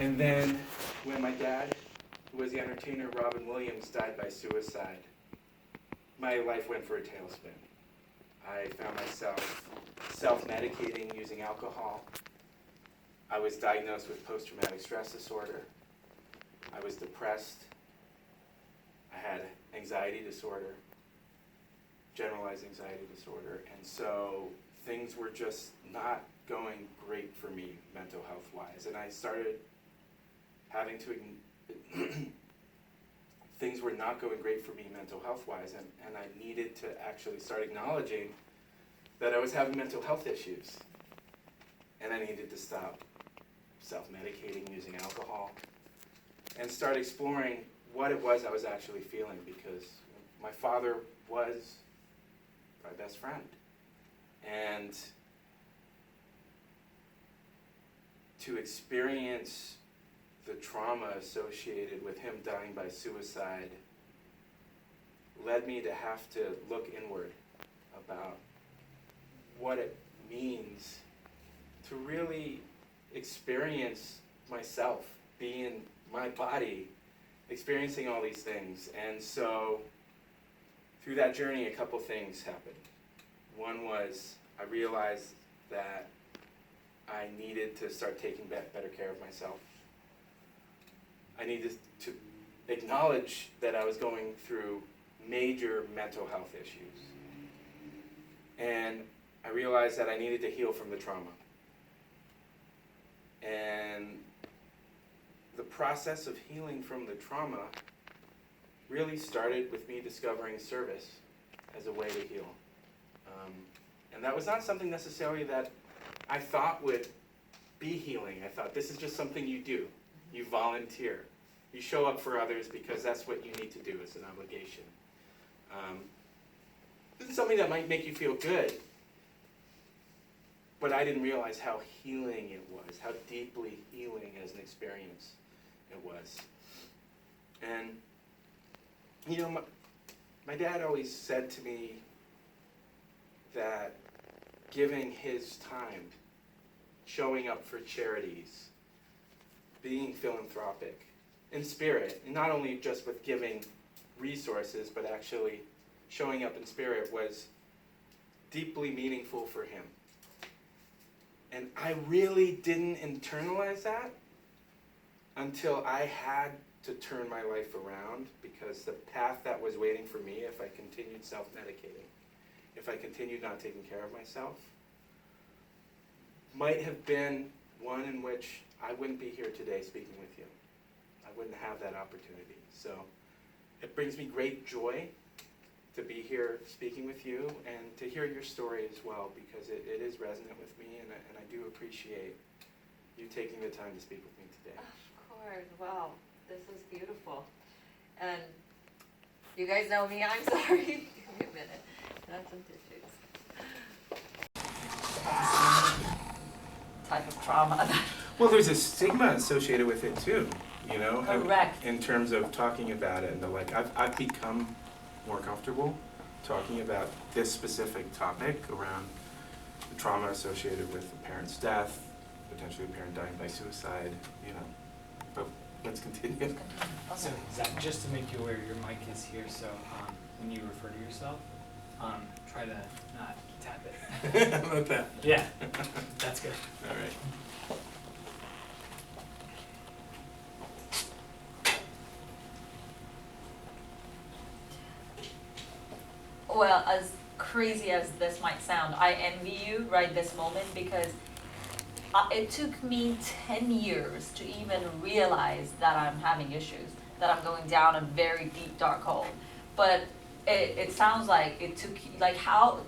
And then when my dad, who was the entertainer Robin Williams, died by suicide, my life went for a tailspin. I found myself self-medicating using alcohol. I was diagnosed with post-traumatic stress disorder. I was depressed. I had anxiety disorder, generalized anxiety disorder, and so things were just not going great for me mental health-wise. And I started having to, things were not going great for me mental health-wise, and I needed to actually start acknowledging that I was having mental health issues. And I needed to stop self-medicating using alcohol and start exploring what it was I was actually feeling, because my father was my best friend. And to experience the trauma associated with him dying by suicide led me to have to look inward about what it means to really experience myself, be in my body, experiencing all these things. And so through that journey, a couple things happened. One was I realized that I needed to start taking better care of myself. I needed to acknowledge that I was going through major mental health issues. And I realized that I needed to heal from the trauma. And the process of healing from the trauma really started with me discovering service as a way to heal. And that was not something necessarily that I thought would be healing. I thought this is just something you do. You volunteer. You show up for others because that's what you need to do. It's an obligation. This is something that might make you feel good, but I didn't realize how healing it was, how deeply healing as an experience it was. And, you know, my dad always said to me that giving his time, showing up for charities, being philanthropic in spirit, and not only just with giving resources, but actually showing up in spirit was deeply meaningful for him. And I really didn't internalize that until I had to turn my life around, because the path that was waiting for me if I continued self-medicating, if I continued not taking care of myself, might have been one in which I wouldn't be here today speaking with you. I wouldn't have that opportunity. So it brings me great joy to be here speaking with you and to hear your story as well, because it is resonant with me, and I do appreciate you taking the time to speak with me today. Of course. Wow, this is beautiful. And you guys know me, I'm sorry. Give me a minute. Can I have some tissues? Type of trauma. Well, there's a stigma associated with it too, you know? Correct. In terms of talking about it, and I've become more comfortable talking about this specific topic around the trauma associated with a parent's death, potentially a parent dying by suicide, you know. But let's continue. Okay. So Zach, just to make you aware, your mic is here, so when you refer to yourself, try to not tap it. How about that? Yeah, that's good. All right. Well, as crazy as this might sound, I envy you right this moment, because it took me 10 years to even realize that I'm having issues, that I'm going down a very deep, dark hole. But it sounds like it took, like, how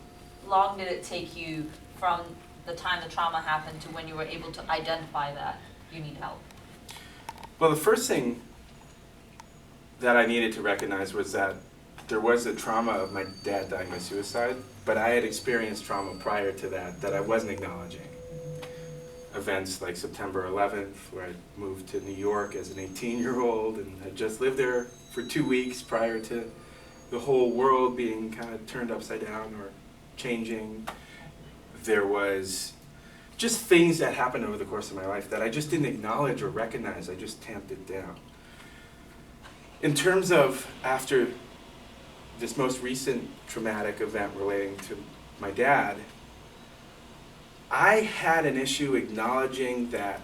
long did it take you from the time the trauma happened to when you were able to identify that you need help? Well, the first thing that I needed to recognize was that there was the trauma of my dad dying by suicide, but I had experienced trauma prior to that I wasn't acknowledging. Events like September 11th, where I moved to New York as an 18-year-old and had just lived there for 2 weeks prior to the whole world being kind of turned upside down or changing. There was just things that happened over the course of my life that I just didn't acknowledge or recognize. I just tamped it down. In terms of after this most recent traumatic event relating to my dad, I had an issue acknowledging that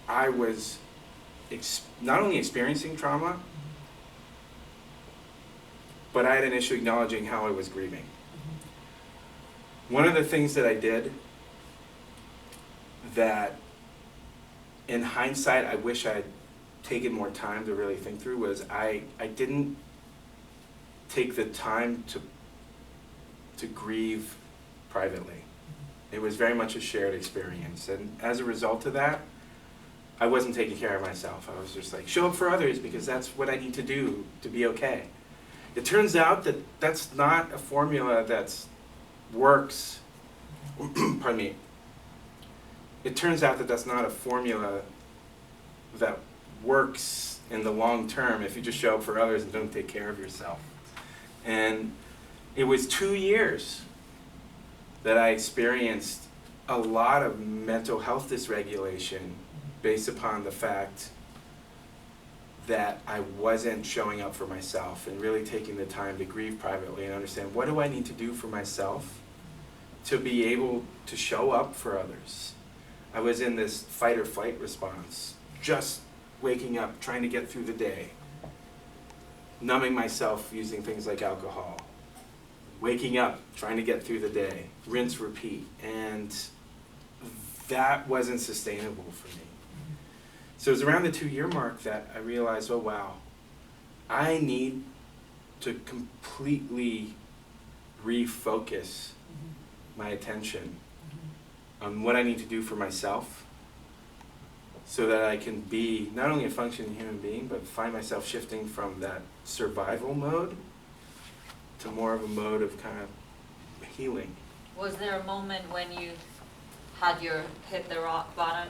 I was not only experiencing trauma, but I had an issue acknowledging how I was grieving. One of the things that I did that in hindsight I wish I had taken more time to really think through was I didn't take the time to grieve privately. It was very much a shared experience, and as a result of that, I wasn't taking care of myself. I was just like, show up for others because that's what I need to do to be okay. It turns out that that's not a formula that works. Pardon me. It turns out that that's not a formula that works in the long term if you just show up for others and don't take care of yourself. And it was 2 years that I experienced a lot of mental health dysregulation based upon the fact that I wasn't showing up for myself and really taking the time to grieve privately and understand, what do I need to do for myself to be able to show up for others? I was in this fight or flight response, just waking up, trying to get through the day, numbing myself using things like alcohol, waking up, trying to get through the day, rinse, repeat, and that wasn't sustainable for me. So it was around the 2-year mark that I realized, oh wow, I need to completely refocus my attention on what I need to do for myself so that I can be not only a functioning human being, but find myself shifting from that survival mode to more of a mode of kind of healing. Was there a moment when you had your hit the rock bottom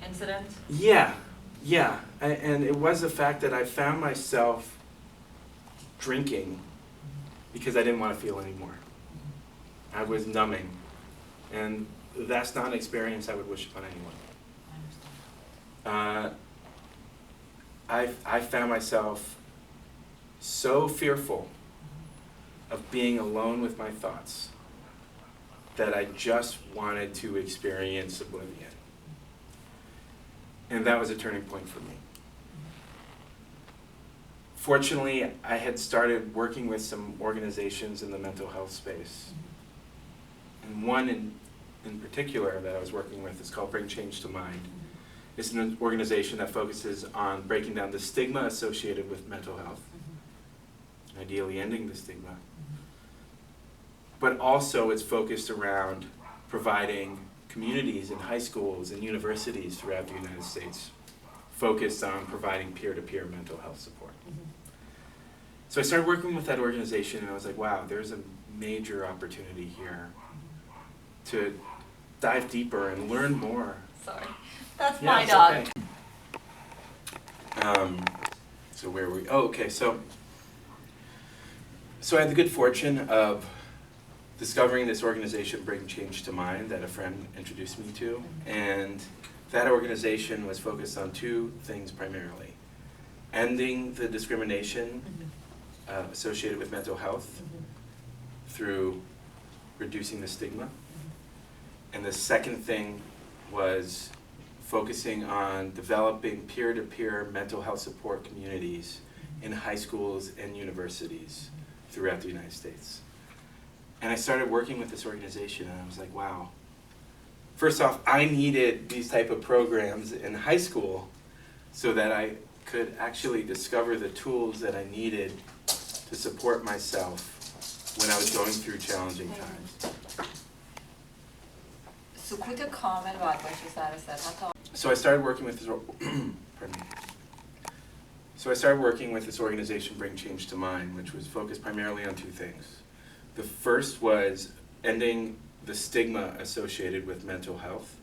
incident? Yeah. And it was the fact that I found myself drinking because I didn't want to feel anymore. I was numbing. And that's not an experience I would wish upon anyone. I understand. I found myself so fearful of being alone with my thoughts that I just wanted to experience oblivion. And that was a turning point for me. Fortunately, I had started working with some organizations in the mental health space. And one in particular that I was working with is called Bring Change to Mind. It's an organization that focuses on breaking down the stigma associated with mental health, ideally ending the stigma. But also it's focused around providing communities in high schools and universities throughout the United States focused on providing peer-to-peer mental health support. So I started working with that organization and I was like, wow, there's a major opportunity here to dive deeper and learn more. Sorry, that's Yeah, my it's dog. okay. So where were we? Oh, okay. So I had the good fortune of discovering this organization, Bring Change to Mind, that a friend introduced me to, and that organization was focused on 2 things primarily: ending the discrimination associated with mental health through reducing the stigma. And the second thing was focusing on developing peer-to-peer mental health support communities in high schools and universities throughout the United States. And I started working with this organization and I was like, wow. First off, I needed these type of programs in high school so that I could actually discover the tools that I needed to support myself when I was going through challenging times. سکوت کامل باید باشه سر حتی So I started working with this, pardon me. So I started working with this organization, Bring Change to Mind, which was focused primarily on 2 things. The first was ending the stigma associated with mental health.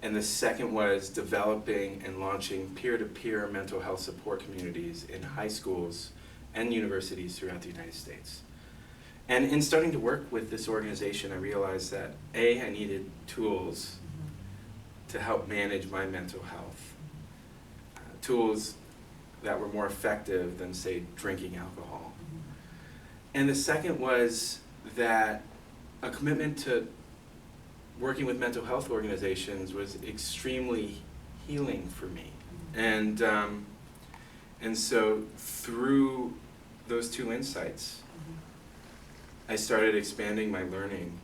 And the second was developing and launching peer-to-peer mental health support communities in high schools and universities throughout the United States. And in starting to work with this organization, I realized that A, I needed tools to help manage my mental health. Tools that were more effective than, say, drinking alcohol. And the second was that a commitment to working with mental health organizations was extremely healing for me. And so through those two insights, I started expanding my learning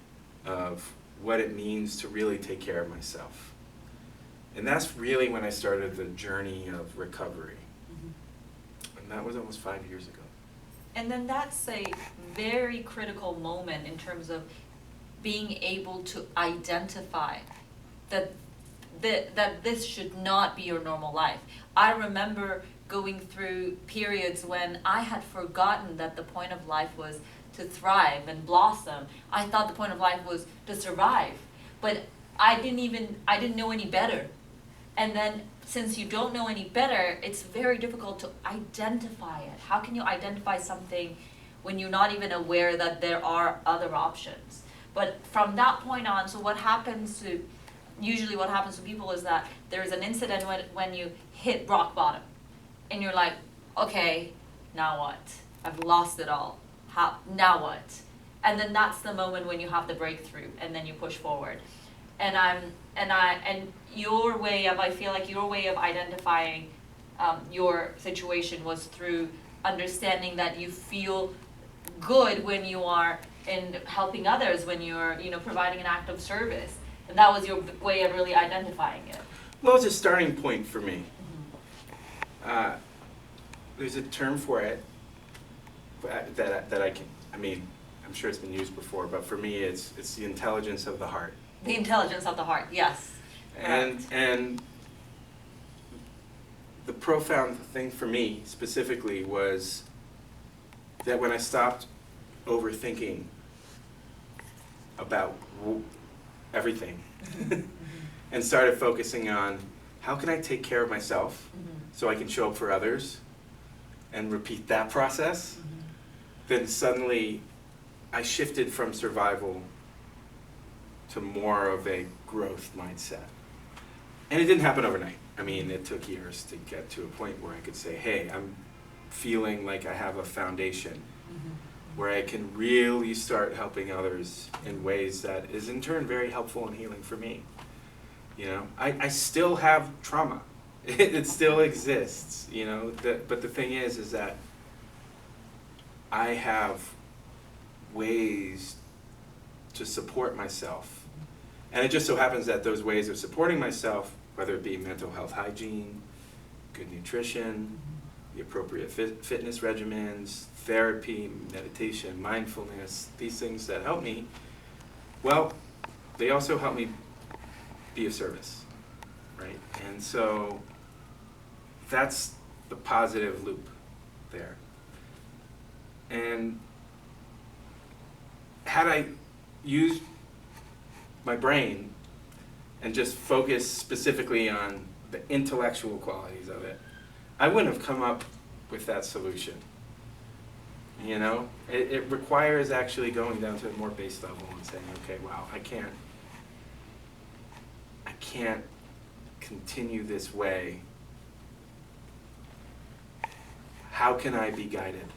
of what it means to really take care of myself. And that's really when I started the journey of recovery. And that was almost 5 years ago. And then that's a very critical moment in terms of being able to identify that this should not be your normal life. I remember going through periods when I had forgotten that the point of life was to thrive and blossom. I thought the point of life was to survive, but I didn't know any better. And then since you don't know any better, it's very difficult to identify it. How can you identify something when you're not even aware that there are other options? But from that point on, so usually what happens to people is that there's an incident when you hit rock bottom. And you're like, okay, now what? I've lost it all. Now what? And then that's the moment when you have the breakthrough, and then you push forward. And your way of, I feel like your way of identifying your situation was through understanding that you feel good when you are in helping others, when you're, providing an act of service. And that was your way of really identifying it. Well, it's a starting point for me. There's a term for it that I'm sure it's been used before, but for me it's the intelligence of the heart. The intelligence of the heart, yes. And the profound thing for me specifically was that when I stopped overthinking about everything and started focusing on how can I take care of myself so I can show up for others and repeat that process, then suddenly I shifted from survival to more of a growth mindset. And it didn't happen overnight. I mean, it took years to get to a point where I could say, hey, I'm feeling like I have a foundation where I can really start helping others in ways that is in turn very helpful and healing for me. I still have trauma. It still exists, but the thing is that I have ways to support myself. And it just so happens that those ways of supporting myself, whether it be mental health hygiene, good nutrition, the appropriate fitness regimens, therapy, meditation, mindfulness, these things that help me, well, they also help me be of service, right? And so that's the positive loop there. And had I used my brain and just focused specifically on the intellectual qualities of it, I wouldn't have come up with that solution. It requires actually going down to a more base level and saying, okay, wow, I can't continue this way. How can I be guided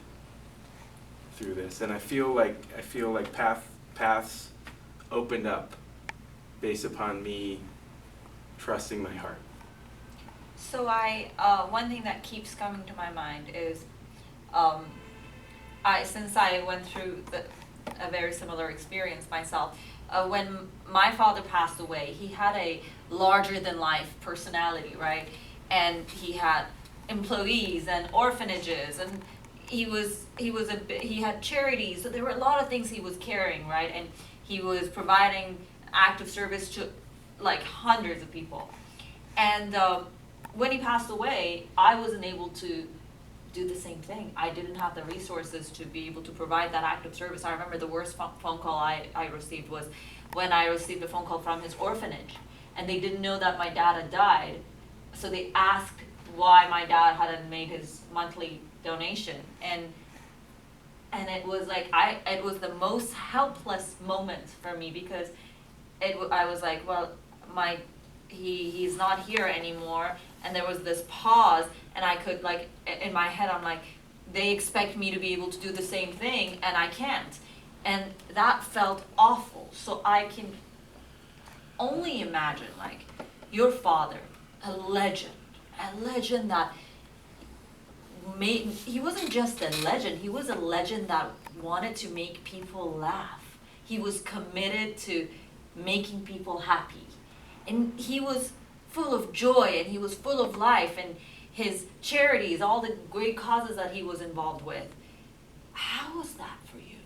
through this? And I feel like paths opened up based upon me trusting my heart. So one thing that keeps coming to my mind is, since I went through a very similar experience myself, when my father passed away, he had a larger-than-life personality, right? And he had employees and orphanages, and he had charities. So there were a lot of things he was carrying, right? And he was providing active service to like hundreds of people. And when he passed away, I wasn't able to do the same thing. I didn't have the resources to be able to provide that active service. I remember the worst phone call I received was when I received a phone call from his orphanage, and they didn't know that my dad had died, so they asked why my dad hadn't made his monthly donation. And And it was like, it was the most helpless moment for me, because I was like, well, he's not here anymore, and there was this pause, and I could, like, in my head, I'm like, they expect me to be able to do the same thing, and I can't. And that felt awful. So I can only imagine, like, your father, a legend that he wasn't just a legend, he was a legend that wanted to make people laugh. He was committed to making people happy. And he was full of joy, and he was full of life, and his charities, all the great causes that he was involved with. How was that for you?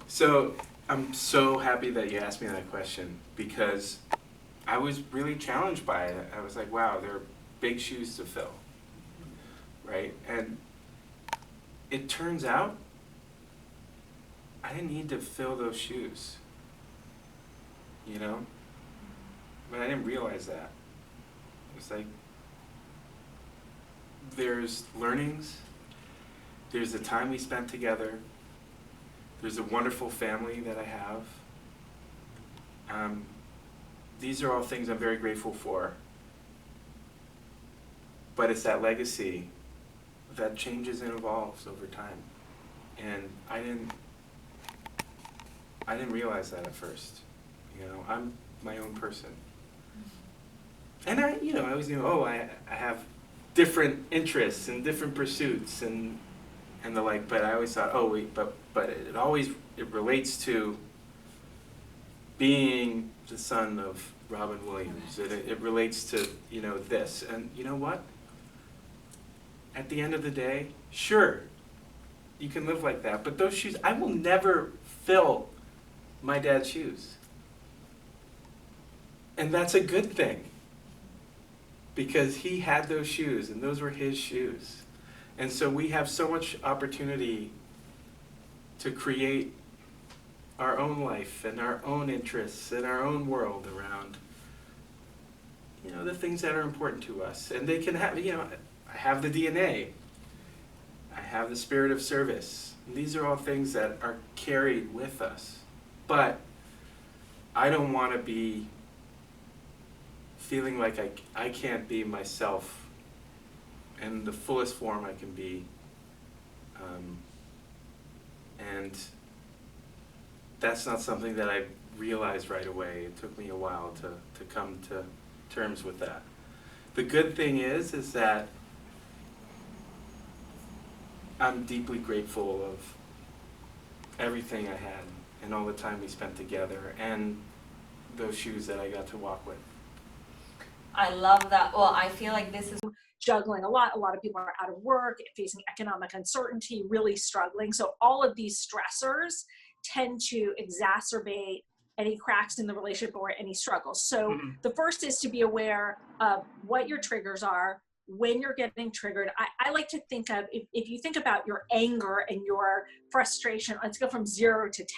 So I'm so happy that you asked me that question, because I was really challenged by it. I was like, wow, there are big shoes to fill, right? And it turns out I didn't need to fill those shoes, you know? But I didn't realize that. It was like, there's learnings, there's the time we spent together, there's a wonderful family that I have. These are all things I'm very grateful for. But it's that legacy that changes and evolves over time. And I didn't realize that at first. You know, I'm my own person. And I always knew, I have different interests and different pursuits and the like, but I always thought, but it relates to being the son of Robin Williams. It relates to, this. And you know what? At the end of the day, sure, you can live like that, but those shoes, I will never fill my dad's shoes. And that's a good thing, because he had those shoes, and those were his shoes. And so we have so much opportunity to create our own life and our own interests and our own world around, the things that are important to us. And they can have, I have the DNA. I have the spirit of service. And these are all things that are carried with us. But I don't want to be feeling like I can't be myself in the fullest form I can be. And that's not something that I realized right away. It took me a while to come to terms with that. The good thing is that I'm deeply grateful of everything I had and all the time we spent together and those shoes that I got to walk with. I love that. Well, I feel like this is juggling a lot. A lot of people are out of work, facing economic uncertainty, really struggling. So all of these stressors tend to exacerbate any cracks in the relationship or any struggles. So the first is to be aware of what your triggers are, when you're getting triggered. I like to think of, if you think about your anger and your frustration, let's go from 0 to 10.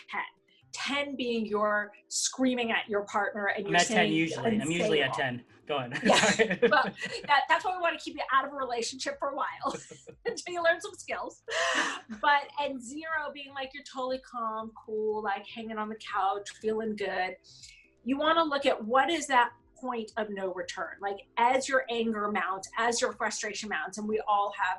10 being you're screaming at your partner and you're saying 10 usually. I'm usually at 10. Go on. Yeah. Well, that's why we want to keep you out of a relationship for a while until you learn some skills. And 0 being like you're totally calm, cool, like hanging on the couch, feeling good. You want to look at what is that point of no return. Like as your anger mounts, as your frustration mounts, and we all have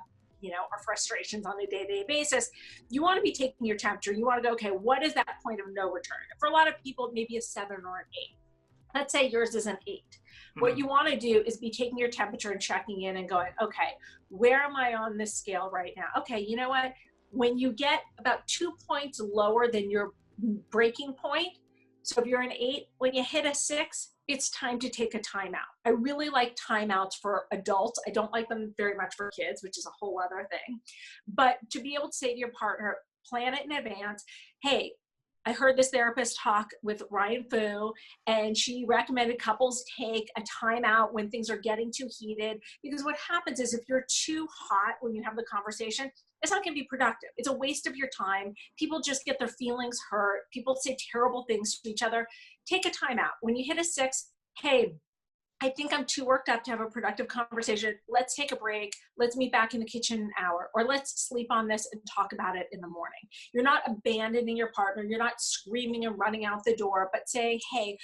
our frustrations on a day-to-day basis, you want to be taking your temperature. You want to go, okay, what is that point of no return? For a lot of people, maybe a 7 or an 8. Let's say yours is an 8. What you want to do is be taking your temperature and checking in and going, okay, where am I on this scale right now? Okay, you know what? When you get about 2 points lower than your breaking point, so if you're an 8, when you hit a 6, it's time to take a timeout. I really like timeouts for adults. I don't like them very much for kids, which is a whole other thing. But to be able to say to your partner, plan it in advance, hey, I heard this therapist talk with Ryan Fu, and she recommended couples take a timeout when things are getting too heated, because what happens is if you're too hot when you have the conversation, it's not going to be productive. It's a waste of your time. People just get their feelings hurt. People say terrible things to each other. Take a timeout. When you hit a 6, hey, I think I'm too worked up to have a productive conversation. Let's take a break. Let's meet back in the kitchen an hour, or let's sleep on this and talk about it in the morning. You're not abandoning your partner. You're not screaming and running out the door, but saying, hey,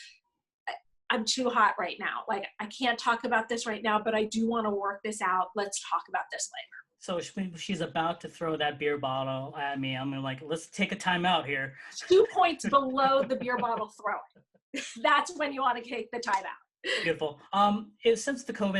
I'm too hot right now. Like, I can't talk about this right now, but I do want to work this out. Let's talk about this later. So she's about to throw that beer bottle at me. I'm like, let's take a time out here. 2 points below the beer bottle throwing. That's when you want to take the time out. Beautiful. Since the COVID